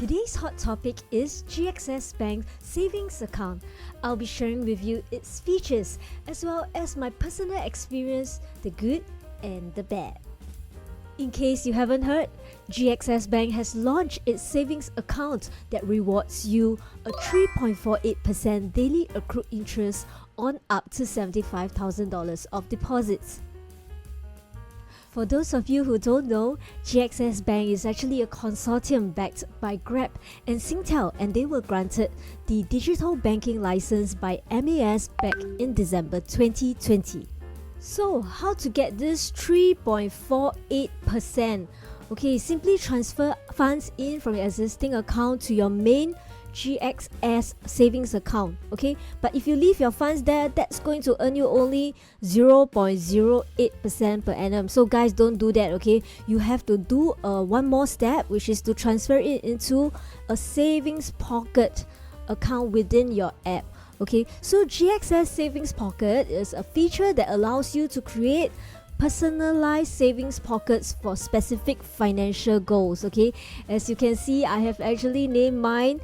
Today's hot topic is GXS Bank Savings Account. I'll be sharing with you its features as well as my personal experience, the good and the bad. In case you haven't heard, GXS Bank has launched its savings account that rewards you a 3.48% daily accrued interest on up to $75,000 of deposits. For those of you who don't know, GXS Bank is actually a consortium backed by Grab and Singtel, and they were granted the digital banking license by MAS back in December 2020. So, how to get this 3.48%? Okay, simply transfer funds in from your existing account to your main GXS savings account. Okay, but if you leave your funds there, that's going to earn you only 0.08% per annum. So guys, don't do that. Okay, you have to do one more step, which is to transfer it into a savings pocket account within your app. Okay, so GXS Savings Pocket is a feature that allows you to create personalized savings pockets for specific financial goals. Okay, as you can see, I have actually named mine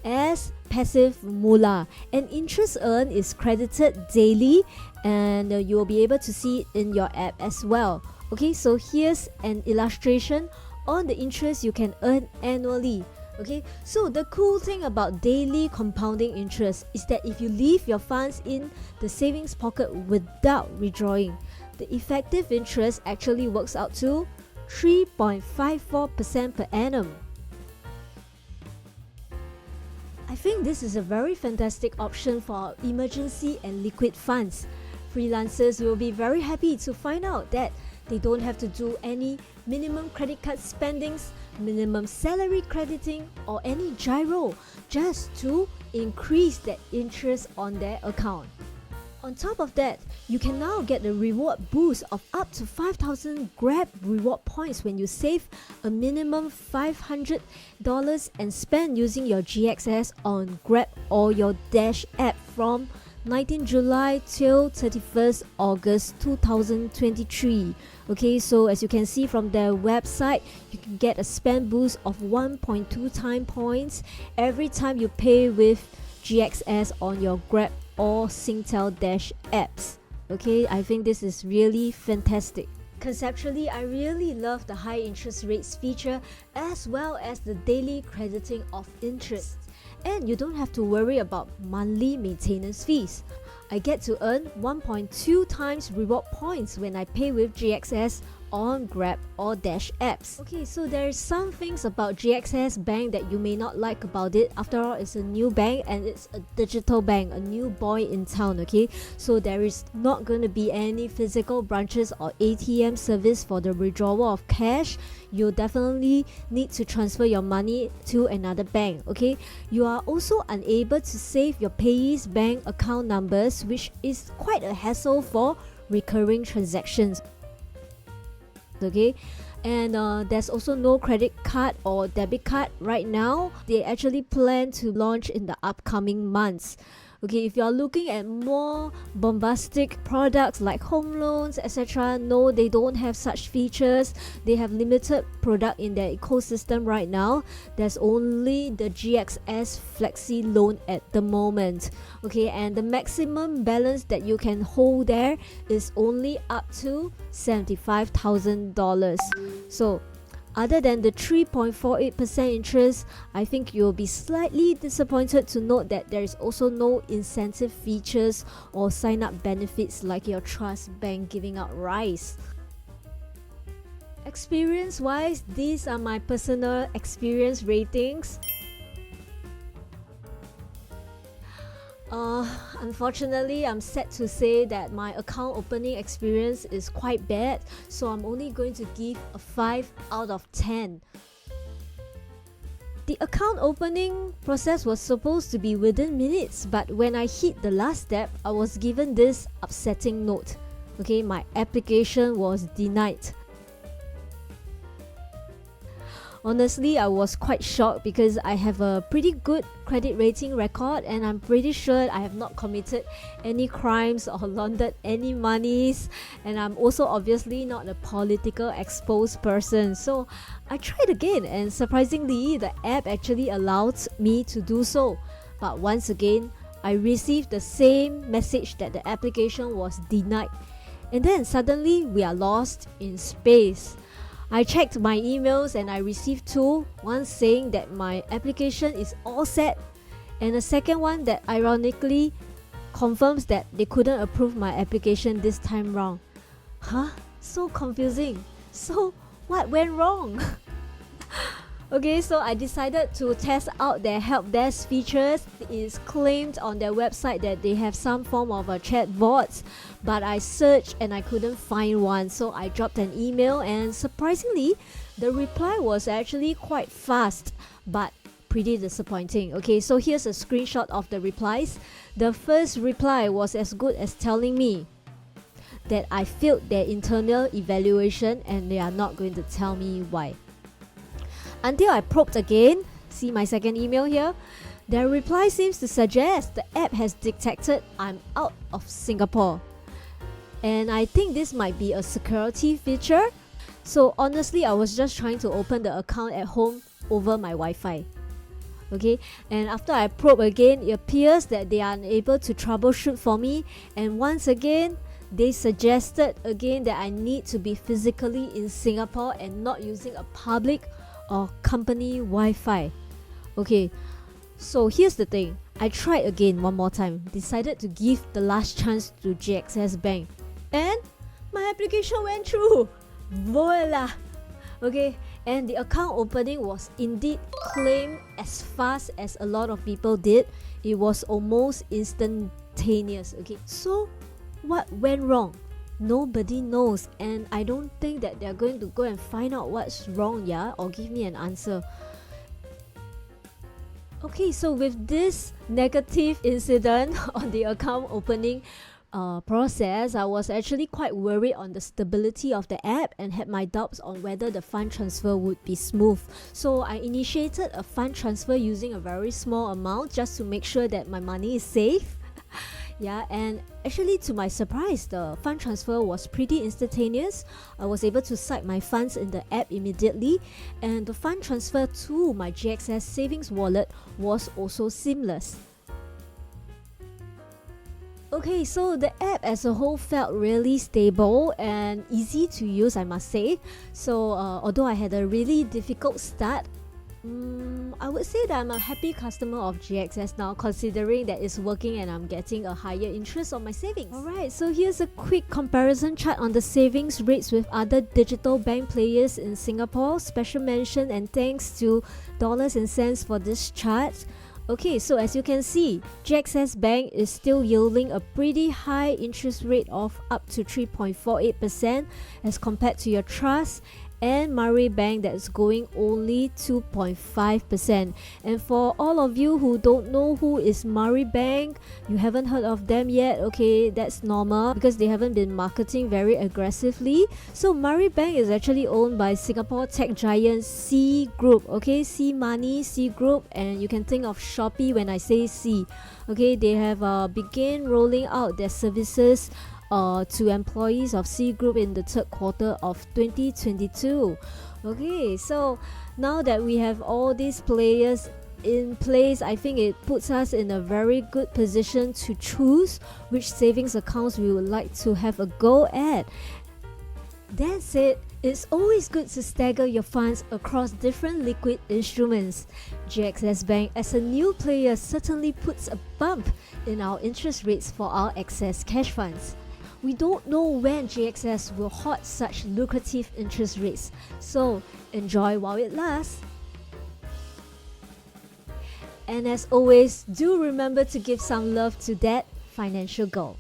as passive moolah, and interest earned is credited daily, and you will be able to see it in your app as well. Okay, so here's an illustration on the interest you can earn annually. Okay, so the cool thing about daily compounding interest is that if you leave your funds in the savings pocket without withdrawing, the effective interest actually works out to 3.54% per annum. I think this is a very fantastic option for our emergency and liquid funds. Freelancers will be very happy to find out that they don't have to do any minimum credit card spendings, minimum salary crediting, or any gyro just to increase that interest on their account. On top of that, you can now get a reward boost of up to 5,000 Grab reward points when you save a minimum $500 and spend using your GXS on Grab or your Dash app from 19 July till 31st August 2023. Okay, so as you can see from their website, you can get a spend boost of 1.2 time points every time you pay with GXS on your Grab or Singtel Dash apps. Okay, I think this is really fantastic. Conceptually, I really love the high interest rates feature as well as the daily crediting of interest. And you don't have to worry about monthly maintenance fees. I get to earn 1.2 times reward points when I pay with GXS on Grab or Dash apps. Okay, so there is some things about GXS Bank that you may not like about it. After all, it's a new bank and it's a digital bank, a new boy in town. Okay, so there is not going to be any physical branches or ATM service for the withdrawal of cash. You definitely need to transfer your money to another bank. Okay, you are also unable to save your payee's bank account numbers, which is quite a hassle for recurring transactions. Okay, and there's also no credit card or debit card right now. They actually plan to launch in the upcoming months. Okay, if you're looking at more bombastic products like home loans, etc., no, they don't have such features. They have limited product in their ecosystem right now. There's only the GXS Flexi loan at the moment. Okay, and the maximum balance that you can hold there is only up to $75,000. So, other than the 3.48% interest, I think you'll be slightly disappointed to note that there is also no incentive features or sign-up benefits like your trust bank giving out rice. Experience-wise, these are my personal experience ratings. Unfortunately, I'm sad to say that my account opening experience is quite bad, so I'm only going to give a 5 out of 10. The account opening process was supposed to be within minutes, but when I hit the last step, I was given this upsetting note. Okay, my application was denied. Honestly, I was quite shocked because I have a pretty good credit rating record and I'm pretty sure I have not committed any crimes or laundered any monies, and I'm also obviously not a political exposed person. So I tried again, and surprisingly the app actually allowed me to do so. But once again, I received the same message that the application was denied. And then suddenly we are lost in space. I checked my emails and I received two, one saying that my application is all set, and a second one that ironically confirms that they couldn't approve my application this time round. Huh? So confusing. So what went wrong? Okay, so I decided to test out their Helpdesk features. It is claimed on their website that they have some form of a chat bot, but I searched and I couldn't find one. So I dropped an email, and surprisingly, the reply was actually quite fast, but pretty disappointing. Okay, so here's a screenshot of the replies. The first reply was as good as telling me that I failed their internal evaluation and they are not going to tell me why. Until I probed again, see my second email here, their reply seems to suggest the app has detected I'm out of Singapore. And I think this might be a security feature. So honestly, I was just trying to open the account at home over my Wi-Fi. Okay, and after I probe again, it appears that they are unable to troubleshoot for me, and once again, they suggested again that I need to be physically in Singapore and not using a public or company Wi-Fi. Okay, so here's the thing. I tried again one more time, decided to give the last chance to GXS Bank, and my application went through. Voila! Okay, and the account opening was indeed claimed as fast as a lot of people did. It was almost instantaneous. Okay, so what went wrong? Nobody knows, and I don't think that they're going to go and find out what's wrong, yeah, or give me an answer. Okay, so with this negative incident on the account opening process, I was actually quite worried on the stability of the app and had my doubts on whether the fund transfer would be smooth. So I initiated a fund transfer using a very small amount just to make sure that my money is safe. Yeah, and actually to my surprise, the fund transfer was pretty instantaneous. I was able to cite my funds in the app immediately, and the fund transfer to my GXS savings wallet was also seamless. Okay, so the app as a whole felt really stable and easy to use, I must say. So although I had a really difficult start, I would say that I'm a happy customer of GXS now, considering that it's working and I'm getting a higher interest on my savings. Alright, so here's a quick comparison chart on the savings rates with other digital bank players in Singapore. Special mention and thanks to dollars and cents for this chart. Okay, so as you can see, GXS Bank is still yielding a pretty high interest rate of up to 3.48% as compared to your trust and Murray Bank that's going only 2.5%. And for all of you who don't know who is Murray Bank, you haven't heard of them yet, okay, that's normal because they haven't been marketing very aggressively. So Murray Bank is actually owned by Singapore tech giant C Group, okay, C Money, C Group, and you can think of Shopee when I say C. Okay, they have begun rolling out their services to employees of C Group in the third quarter of 2022. Okay, so now that we have all these players in place, I think it puts us in a very good position to choose which savings accounts we would like to have a go at. That said, it's always good to stagger your funds across different liquid instruments. GXS Bank as a new player certainly puts a bump in our interest rates for our excess cash funds. We don't know when GXS will halt such lucrative interest rates, so enjoy while it lasts. And as always, do remember to give some love to that financial goal.